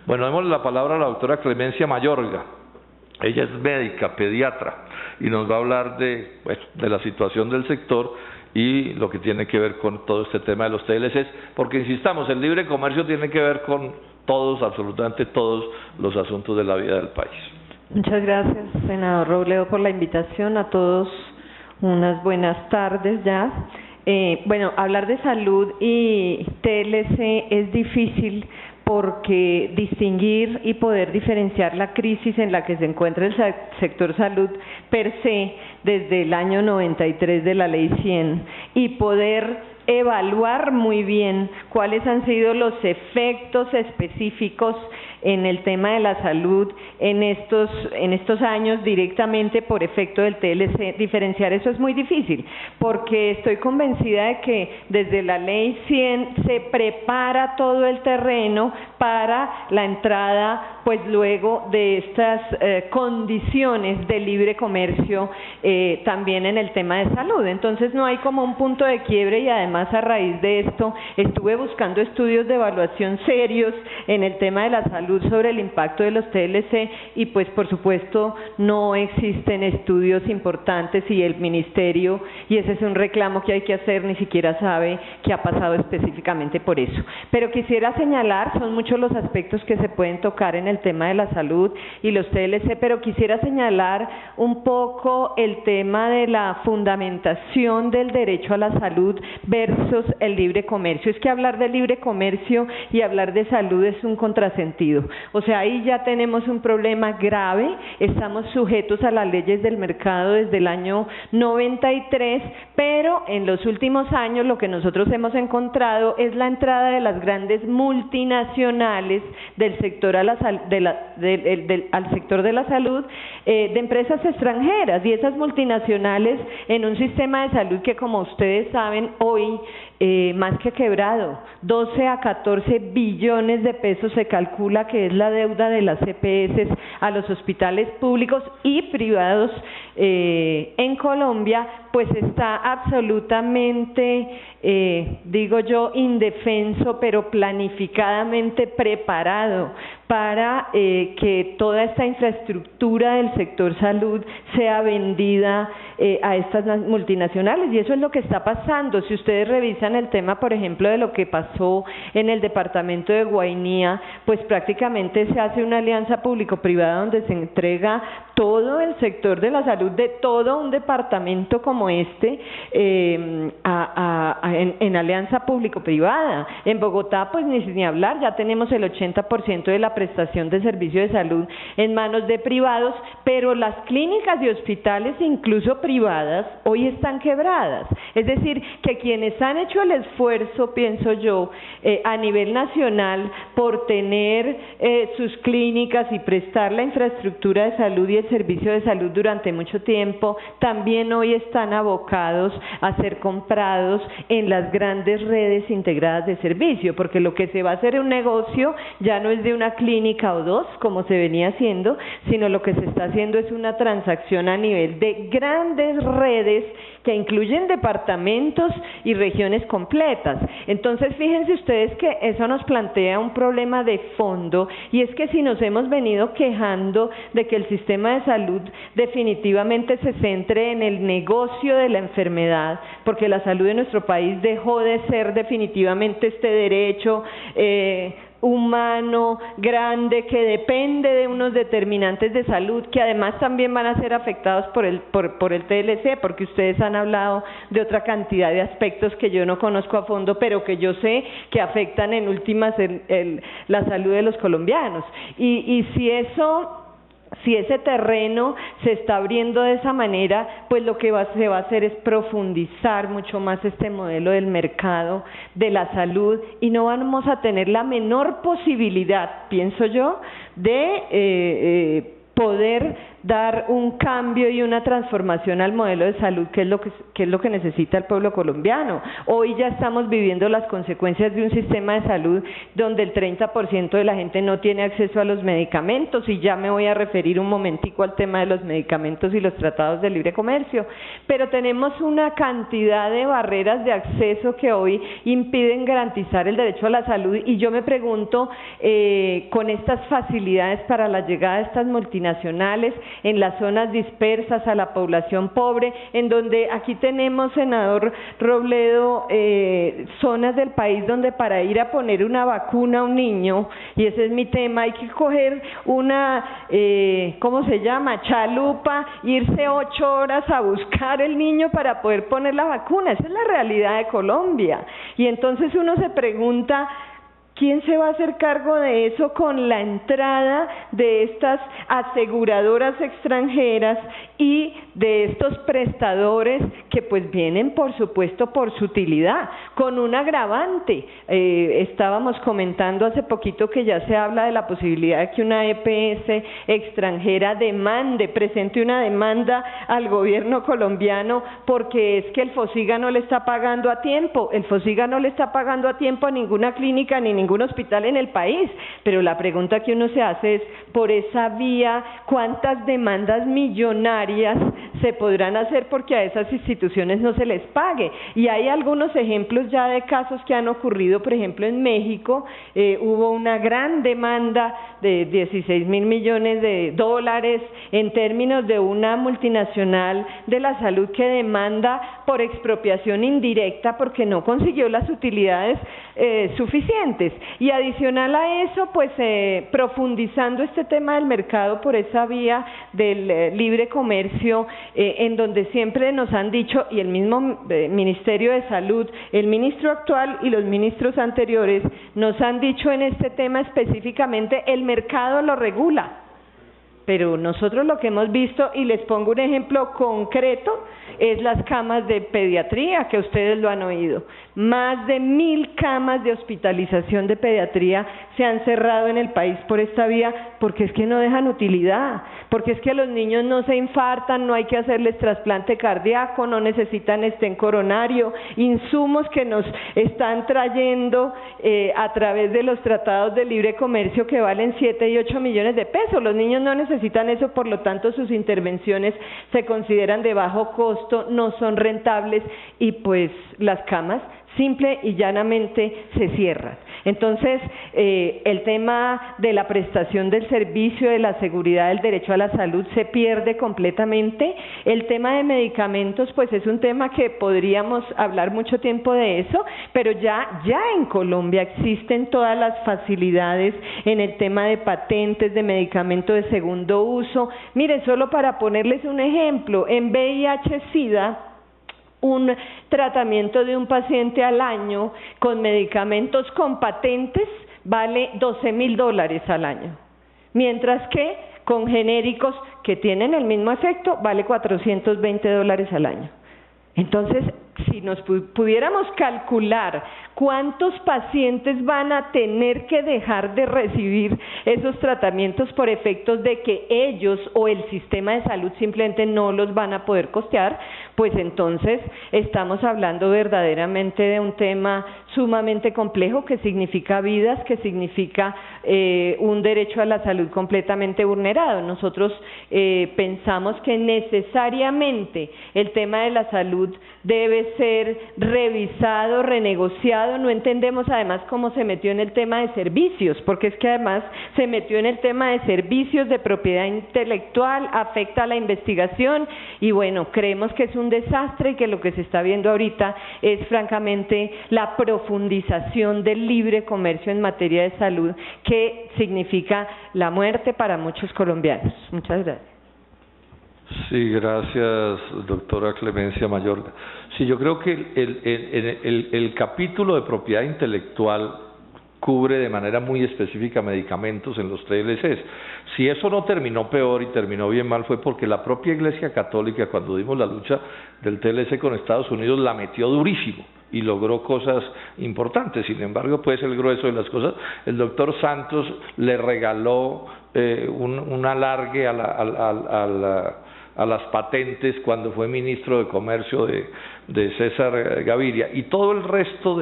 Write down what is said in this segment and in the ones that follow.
Bueno, démosle la palabra a la doctora Clemencia Mayorga. Ella es médica, pediatra, y nos va a hablar de la situación del sector y lo que tiene que ver con todo este tema de los TLCs, porque insistamos, el libre comercio tiene que ver con todos, absolutamente todos los asuntos de la vida del país. Muchas gracias, senador Robledo, por la invitación. A todos unas buenas tardes ya. Bueno, hablar de salud y TLC es difícil porque distinguir y poder diferenciar la crisis en la que se encuentra el sector salud per se desde el año 93 de la Ley 100 y poder evaluar muy bien cuáles han sido los efectos específicos en el tema de la salud en estos años directamente por efecto del TLC. Diferenciar eso es muy difícil, porque estoy convencida de que desde la Ley 100 se prepara todo el terreno para la entrada, pues luego de estas condiciones de libre comercio también en el tema de salud. Entonces no hay como un punto de quiebre, y además a raíz de esto estuve buscando estudios de evaluación serios en el tema de la salud sobre el impacto de los TLC, y pues por supuesto no existen estudios importantes, y el ministerio, y ese es un reclamo que hay que hacer, ni siquiera sabe qué ha pasado específicamente por eso. Pero quisiera señalar, son muchos los aspectos que se pueden tocar en el tema de la salud y los TLC, pero quisiera señalar un poco el tema de la fundamentación del derecho a la salud versus el libre comercio. Es que hablar de libre comercio y hablar de salud es un contrasentido. O sea, ahí ya tenemos un problema grave, estamos sujetos a las leyes del mercado desde el año 93, pero en los últimos años lo que nosotros hemos encontrado es la entrada de las grandes multinacionales del sector al sector de la salud, de empresas extranjeras, y esas multinacionales en un sistema de salud que, como ustedes saben, hoy más que quebrado, 12 a 14 billones de pesos se calcula que es la deuda de las EPS a los hospitales públicos y privados en Colombia, pues está absolutamente, digo yo, indefenso, pero planificadamente preparado para que toda esta infraestructura del sector salud sea vendida a estas multinacionales, y eso es lo que está pasando. Si ustedes revisan el tema, por ejemplo, de lo que pasó en el departamento de Guainía, pues prácticamente se hace una alianza público-privada donde se entrega todo el sector de la salud de todo un departamento como este en alianza público-privada. En Bogotá, pues ni hablar, ya tenemos el 80% de la prestación de servicio de salud en manos de privados, pero las clínicas y hospitales, incluso privadas, hoy están quebradas. Es decir, que quienes han hecho el esfuerzo, pienso yo, a nivel nacional por tener sus clínicas y prestar la infraestructura de salud y el servicio de salud durante mucho tiempo, también hoy están abocados a ser comprados en las grandes redes integradas de servicio, porque lo que se va a hacer en un negocio ya no es de una clínica o dos, como se venía haciendo, sino lo que se está haciendo es una transacción a nivel de grandes redes que incluyen departamentos y regiones completas. Entonces, fíjense ustedes que eso nos plantea un problema de fondo, y es que si nos hemos venido quejando de que el sistema de salud definitivamente se centre en el negocio de la enfermedad, porque la salud de nuestro país dejó de ser definitivamente este derecho humano, grande, que depende de unos determinantes de salud que además también van a ser afectados por el TLC, porque ustedes han hablado de otra cantidad de aspectos que yo no conozco a fondo, pero que yo sé que afectan en últimas la salud de los colombianos. Y si ese terreno se está abriendo de esa manera, pues lo que se va a hacer es profundizar mucho más este modelo del mercado de la salud, y no vamos a tener la menor posibilidad, pienso yo, de poder dar un cambio y una transformación al modelo de salud, que es lo que necesita el pueblo colombiano. Hoy ya estamos viviendo las consecuencias de un sistema de salud donde el 30% de la gente no tiene acceso a los medicamentos, y ya me voy a referir un momentico al tema de los medicamentos y los tratados de libre comercio, pero tenemos una cantidad de barreras de acceso que hoy impiden garantizar el derecho a la salud, y yo me pregunto, con estas facilidades para la llegada de estas multinacionales en las zonas dispersas, a la población pobre, en donde aquí tenemos, senador Robledo, zonas del país donde para ir a poner una vacuna a un niño, y ese es mi tema, hay que coger una, ¿cómo se llama?, chalupa, irse 8 horas a buscar el niño para poder poner la vacuna. Esa es la realidad de Colombia. Y entonces uno se pregunta, ¿quién se va a hacer cargo de eso con la entrada de estas aseguradoras extranjeras y de estos prestadores que pues vienen, por supuesto, por su utilidad, con un agravante? Estábamos comentando hace poquito que ya se habla de la posibilidad de que una EPS extranjera presente una demanda al gobierno colombiano porque es que el FOSIGA no le está pagando a tiempo. El FOSIGA no le está pagando a tiempo a ninguna clínica ni ningún hospital en el país, pero la pregunta que uno se hace es, por esa vía, ¿cuántas demandas millonarias se podrán hacer porque a esas instituciones no se les pague? Y hay algunos ejemplos ya de casos que han ocurrido. Por ejemplo, en México hubo una gran demanda de 16.000 millones de dólares en términos de una multinacional de la salud que demanda por expropiación indirecta porque no consiguió las utilidades suficientes. Y adicional a eso, pues profundizando este tema del mercado por esa vía del libre comercio, en donde siempre nos han dicho, y el mismo Ministerio de Salud, el ministro actual y los ministros anteriores nos han dicho en este tema específicamente, el mercado lo regula. Pero nosotros lo que hemos visto, y les pongo un ejemplo concreto, es las camas de pediatría, que ustedes lo han oído. Más de 1.000 camas de hospitalización de pediatría se han cerrado en el país por esta vía, porque es que no dejan utilidad, porque es que los niños no se infartan, no hay que hacerles trasplante cardíaco, no necesitan stent coronario, insumos que nos están trayendo a través de los tratados de libre comercio que valen 7 y 8 millones de pesos. Los niños no necesitan eso, por lo tanto sus intervenciones se consideran de bajo costo, no son rentables, y pues las camas simple y llanamente se cierran. Entonces, el tema de la prestación del servicio, de la seguridad del derecho a la salud se pierde completamente. El tema de medicamentos, pues es un tema que podríamos hablar mucho tiempo de eso, pero ya en Colombia existen todas las facilidades en el tema de patentes de medicamentos de segundo uso. Miren, solo para ponerles un ejemplo, en VIH-Sida, un tratamiento de un paciente al año con medicamentos con patentes vale $12.000 al año, mientras que con genéricos que tienen el mismo efecto vale $420 al año. Entonces, si nos pudiéramos calcular cuántos pacientes van a tener que dejar de recibir esos tratamientos por efectos de que ellos o el sistema de salud simplemente no los van a poder costear, pues entonces estamos hablando verdaderamente de un tema sumamente complejo que significa vidas, que significa un derecho a la salud completamente vulnerado. Nosotros pensamos que necesariamente el tema de la salud debe ser revisado, renegociado. No entendemos además cómo se metió en el tema de servicios, porque es que además se metió en el tema de servicios de propiedad intelectual, afecta a la investigación, y bueno, creemos que es un desastre y que lo que se está viendo ahorita es francamente la profundización del libre comercio en materia de salud, que significa la muerte para muchos colombianos. Muchas gracias. Sí, gracias, doctora Clemencia Mayorga. Sí, yo creo que el capítulo de propiedad intelectual cubre de manera muy específica medicamentos en los TLCs. Si eso no terminó peor y terminó bien mal, fue porque la propia Iglesia Católica, cuando dimos la lucha del TLC con Estados Unidos, la metió durísimo. y logró cosas importantes. Sin embargo, pues el grueso de las cosas, el doctor Santos le regaló un alargue a las patentes cuando fue ministro de Comercio de César Gaviria, y todo el resto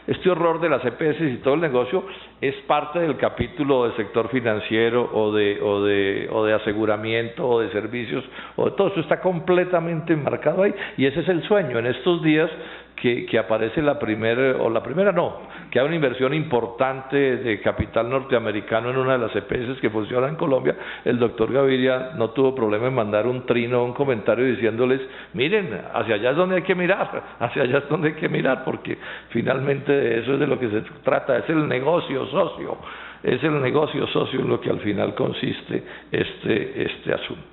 este horror de las EPS y todo el negocio es parte del capítulo del sector financiero o de aseguramiento o de servicios, o de todo eso está completamente enmarcado ahí, y ese es el sueño. En estos días que aparece que hay una inversión importante de capital norteamericano en una de las EPS que funciona en Colombia, el doctor Gaviria no tuvo problema en mandar un trino, un comentario diciéndoles, miren, hacia allá es donde hay que mirar, porque finalmente de eso es de lo que se trata, es el negocio socio en lo que al final consiste este asunto.